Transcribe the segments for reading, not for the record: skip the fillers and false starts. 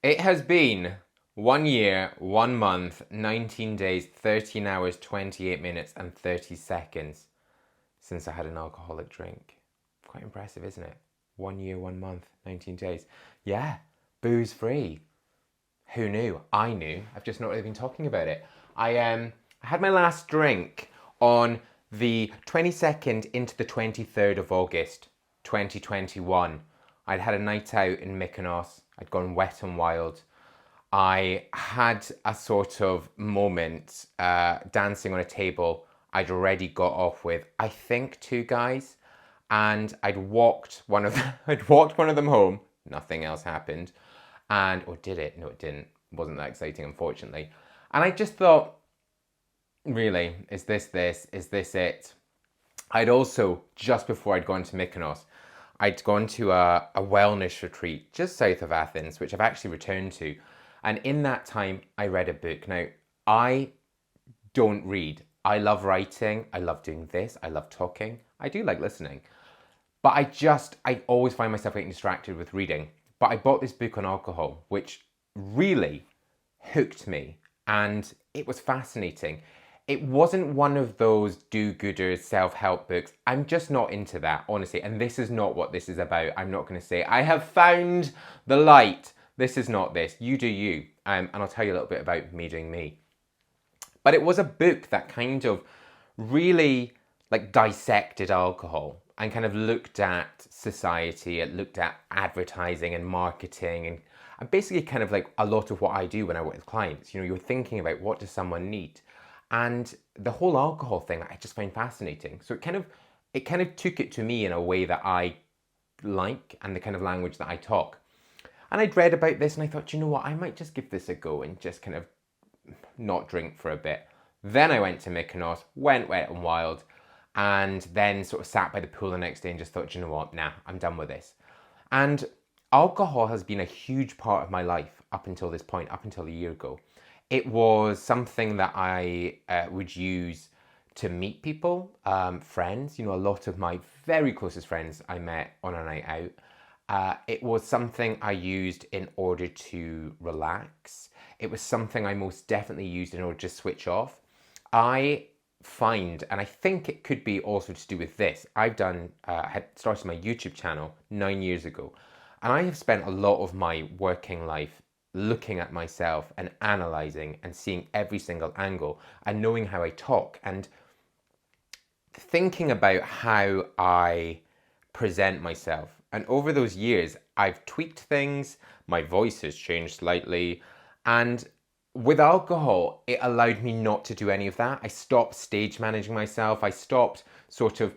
It has been 1 year, 1 month, 19 days, 13 hours, 28 minutes, and 30 seconds since I had an alcoholic drink. Quite impressive, isn't it? 1 year, 1 month, 19 days. Yeah, booze free. Who knew? I knew. I've just not really been talking about it. I had my last drink on the 22nd into the 23rd of August, 2021. I'd had a night out in Mykonos. I'd gone wet and wild. I had a sort of moment dancing on a table. I'd already got off with, I think, two guys, and I'd walked one of them. I'd walked one of them home. Nothing else happened, and or did it? No, it didn't. It wasn't that exciting, unfortunately. And I just thought, really, is this this? Is this it? I'd also, just before I'd gone to Mykonos, I'd gone to a wellness retreat just south of Athens, which I've actually returned to. And in that time, I read a book. Now, I don't read. I love writing. I love doing this. I love talking. I do like listening. But I always find myself getting distracted with reading. But I bought this book on alcohol, which really hooked me. And it was fascinating. It wasn't one of those do-gooders self-help books. I'm just not into that, honestly. And this is not what this is about. I'm not going to say, I have found the light. This is not this. You do you. And I'll tell you a little bit about me doing me. But it was a book that kind of really like dissected alcohol and kind of looked at society. It looked at advertising and marketing and basically kind of like a lot of what I do when I work with clients. You know, you're thinking about what does someone need? And the whole alcohol thing I just find fascinating. So it kind of took it to me in a way that I like and the kind of language that I talk. And I'd read about this and I thought, you know what, I might just give this a go and just kind of not drink for a bit. Then I went to Mykonos, went wet and wild, and then sort of sat by the pool the next day and just thought, you know what, nah, I'm done with this. And alcohol has been a huge part of my life up until this point, up until a year ago. It was something that I would use to meet people, friends. You know, a lot of my very closest friends I met on a night out. It was something I used in order to relax. It was something I most definitely used in order to switch off. I find, and I think it could be also to do with this, had started my YouTube channel 9 years ago, and I have spent a lot of my working life looking at myself and analyzing and seeing every single angle and knowing how I talk and thinking about how I present myself. And over those years, I've tweaked things, my voice has changed slightly, and with alcohol, it allowed me not to do any of that. I stopped stage managing myself. I stopped sort of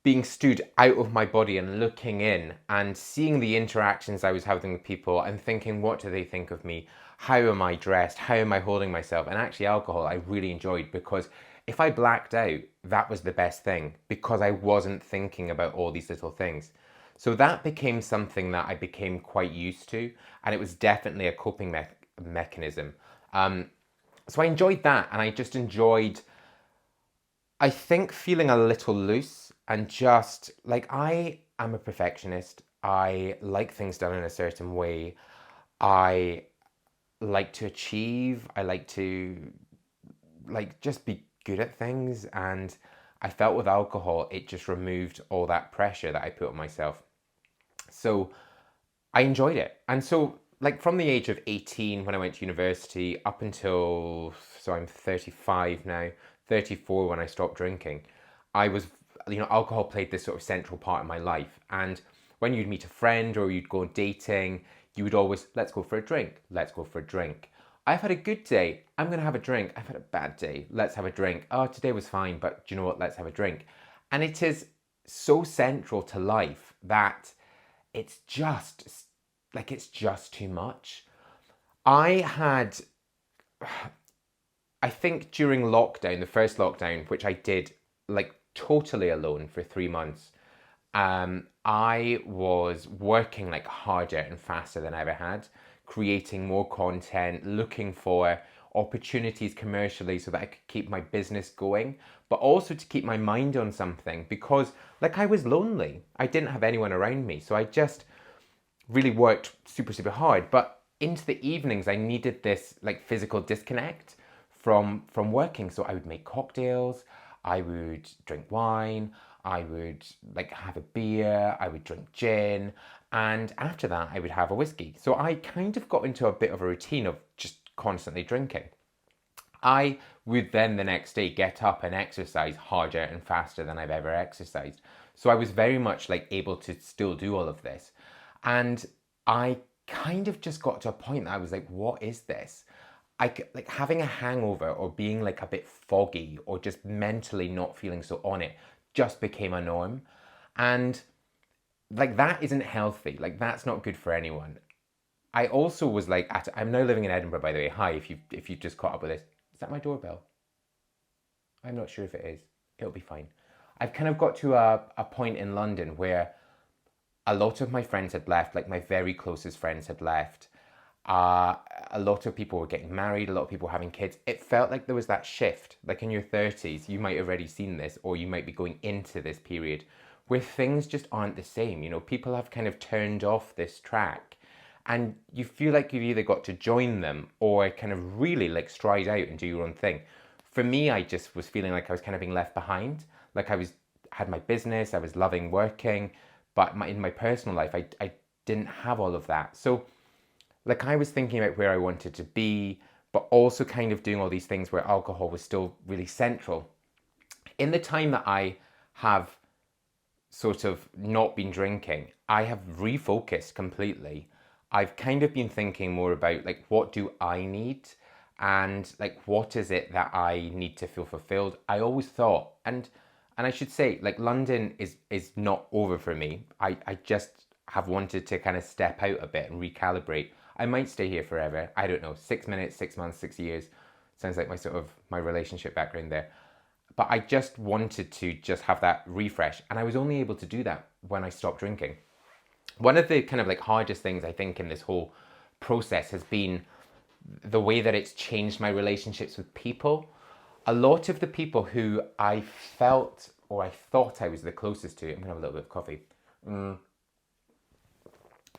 being stood out of my body and looking in and seeing the interactions I was having with people and thinking, what do they think of me? How am I dressed? How am I holding myself? And actually, alcohol I really enjoyed because if I blacked out, that was the best thing because I wasn't thinking about all these little things. So that became something that I became quite used to, and it was definitely a coping mechanism. So I enjoyed that, and I just enjoyed, I think, feeling a little loose and just like I am a perfectionist. I like things done in a certain way. I like to achieve. I like to just be good at things, and I felt with alcohol it just removed all that pressure that I put on myself. So I enjoyed it. And so like from the age of 18 when I went to university up until, so I'm 35 now, 34 when I stopped drinking, I was, alcohol played this sort of central part of my life. And when you'd meet a friend or you'd go dating, you would always, let's go for a drink, let's go for a drink. I've had a good day, I'm going to have a drink. I've had a bad day, let's have a drink. Oh, today was fine, but do you know what, let's have a drink. And it is so central to life that it's just too much. I had, I think during lockdown, the first lockdown, which I did like totally alone for 3 months, I was working like harder and faster than I ever had, creating more content, looking for opportunities commercially so that I could keep my business going, but also to keep my mind on something because like I was lonely. I didn't have anyone around me. So I just really worked super, super hard. But into the evenings, I needed this like physical disconnect from working. So I would make cocktails, I would drink wine, I would like have a beer, I would drink gin, and after that I would have a whiskey. So I kind of got into a bit of a routine of just constantly drinking. I would then the next day get up and exercise harder and faster than I've ever exercised. So I was very much like able to still do all of this. And I kind of just got to a point that I was like, what is this? Like having a hangover or being like a bit foggy or just mentally not feeling so on it just became a norm. And like that isn't healthy. Like that's not good for anyone. I also was like, I'm now living in Edinburgh, by the way. Hi, if you've just caught up with this. Is that my doorbell? I'm not sure if it is. It'll be fine. I've kind of got to a point in London where a lot of my friends had left, like my very closest friends had left. A lot of people were getting married, a lot of people were having kids. It felt like there was that shift. Like in your 30s, you might have already seen this, or you might be going into this period where things just aren't the same. You know, people have kind of turned off this track and you feel like you've either got to join them or kind of really like stride out and do your own thing. For me, I just was feeling like I was kind of being left behind. Like had my business, I was loving working, but in my personal life, I didn't have all of that. So like I was thinking about where I wanted to be, but also kind of doing all these things where alcohol was still really central. In the time that I have sort of not been drinking, I have refocused completely. I've kind of been thinking more about like, what do I need? And like, what is it that I need to feel fulfilled? I always thought, and I should say, like London is not over for me. I just have wanted to kind of step out a bit and recalibrate. I might stay here forever. I don't know, 6 minutes, 6 months, 6 years. Sounds like my relationship background there. But I just wanted to just have that refresh. And I was only able to do that when I stopped drinking. One of the kind of like hardest things I think in this whole process has been the way that it's changed my relationships with people. A lot of the people who I felt or I thought I was the closest to, I'm gonna have a little bit of coffee,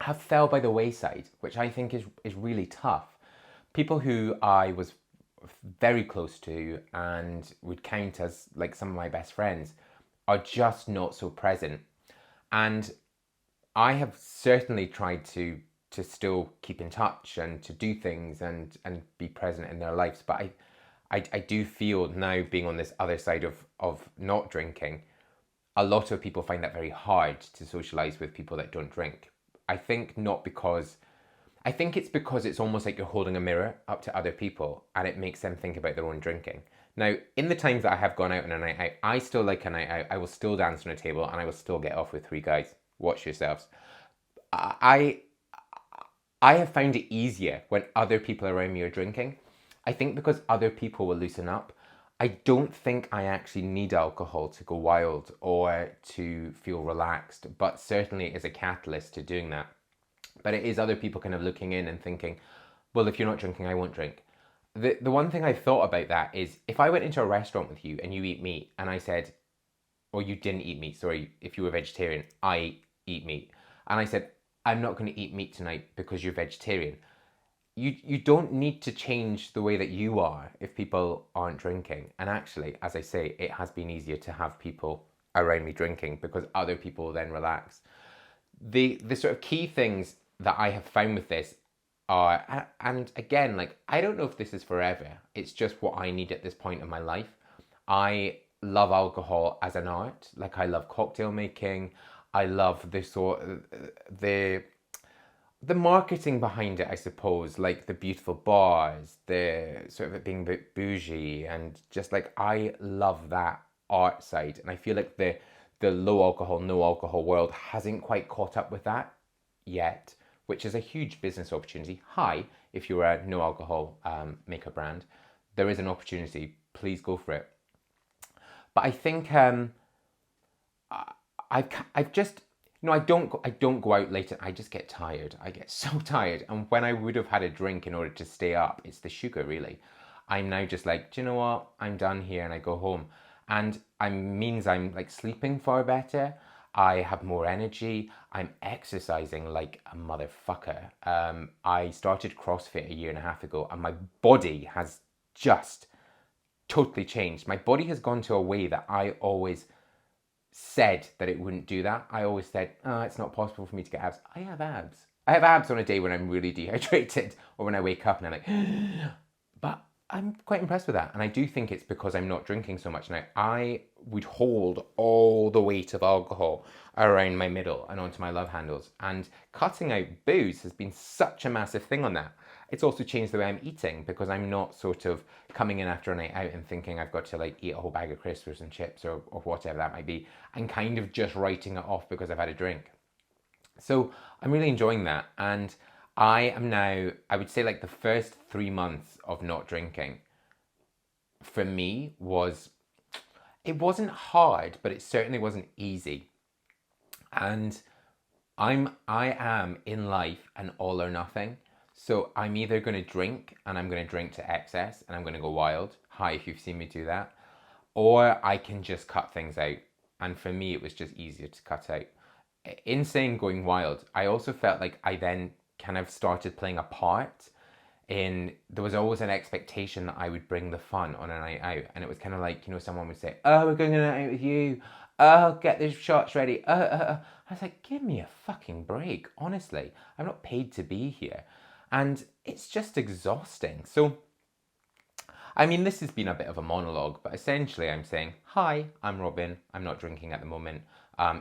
have fell by the wayside, which I think is really tough. People who I was very close to and would count as like some of my best friends are just not so present. And I have certainly tried to still keep in touch and to do things and be present in their lives. But I do feel now, being on this other side of not drinking, a lot of people find that very hard to socialize with people that don't drink. I think it's because it's almost like you're holding a mirror up to other people and it makes them think about their own drinking. Now, in the times that I have gone out on a night out, I still like a night out. I will still dance on a table and I will still get off with 3 guys. Watch yourselves. I have found it easier when other people around me are drinking. I think because other people will loosen up. I don't think I actually need alcohol to go wild or to feel relaxed, but certainly it is a catalyst to doing that. But it is other people kind of looking in and thinking, well, if you're not drinking, I won't drink. The one thing I've thought about that is if I went into a restaurant with you and you eat meat and I said, or you didn't eat meat, sorry, if you were vegetarian, I eat meat. And I said, I'm not going to eat meat tonight because you're vegetarian. You don't need to change the way that you are if people aren't drinking. And actually, as I say, it has been easier to have people around me drinking because other people then relax. The sort of key things that I have found with this are, and again, like, I don't know if this is forever. It's just what I need at this point in my life. I love alcohol as an art. Like, I love cocktail making. I love the marketing behind it, I suppose, like the beautiful bars, the sort of it being a bit bougie, and just like I love that art side. And I feel like the low alcohol, no alcohol world hasn't quite caught up with that yet, which is a huge business opportunity. Hi, if you're a no alcohol makeup brand, there is an opportunity. Please go for it. But I think I've just, you know, I don't go out late. I just get tired. I get so tired. And when I would have had a drink in order to stay up, it's the sugar really. I'm now just like, do you know what? I'm done here, and I go home. And it means I'm like sleeping far better. I have more energy. I'm exercising like a motherfucker. I started CrossFit a year and a half ago, and my body has just totally changed. My body has gone to a way that I always said that it wouldn't do that. I always said, oh, it's not possible for me to get abs. I have abs. I have abs on a day when I'm really dehydrated or when I wake up and I'm like, but I'm quite impressed with that. And I do think it's because I'm not drinking so much now. I would hold all the weight of alcohol around my middle and onto my love handles. And cutting out booze has been such a massive thing on that. It's also changed the way I'm eating because I'm not sort of coming in after a night out and thinking I've got to like eat a whole bag of crisps and chips or whatever that might be, and kind of just writing it off because I've had a drink. So I'm really enjoying that. And I am now, I would say like the first 3 months of not drinking for me was, it wasn't hard, but it certainly wasn't easy. And I am in life an all or nothing. So I'm either going to drink and I'm going to drink to excess and I'm going to go wild. Hi, if you've seen me do that. Or I can just cut things out. And for me, it was just easier to cut out. In saying going wild, I also felt like I then kind of started playing a part in, there was always an expectation that I would bring the fun on a night out. And it was kind of like, you know, someone would say, oh, we're going on a night out with you. Oh, get the shots ready. I was like, give me a fucking break. Honestly, I'm not paid to be here. And it's just exhausting. So, I mean, this has been a bit of a monologue, but essentially I'm saying, hi, I'm Robin. I'm not drinking at the moment.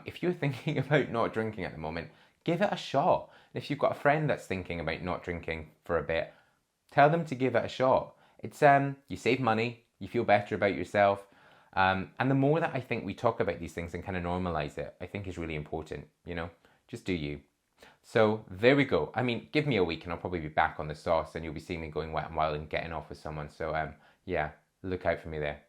If you're thinking about not drinking at the moment, give it a shot. And if you've got a friend that's thinking about not drinking for a bit, tell them to give it a shot. It's you save money, you feel better about yourself. And the more that I think we talk about these things and kind of normalize it, I think is really important, you know? Just do you. So there we go. I mean, give me a week and I'll probably be back on the sauce and you'll be seeing me going wet and wild and getting off with someone. So yeah, look out for me there.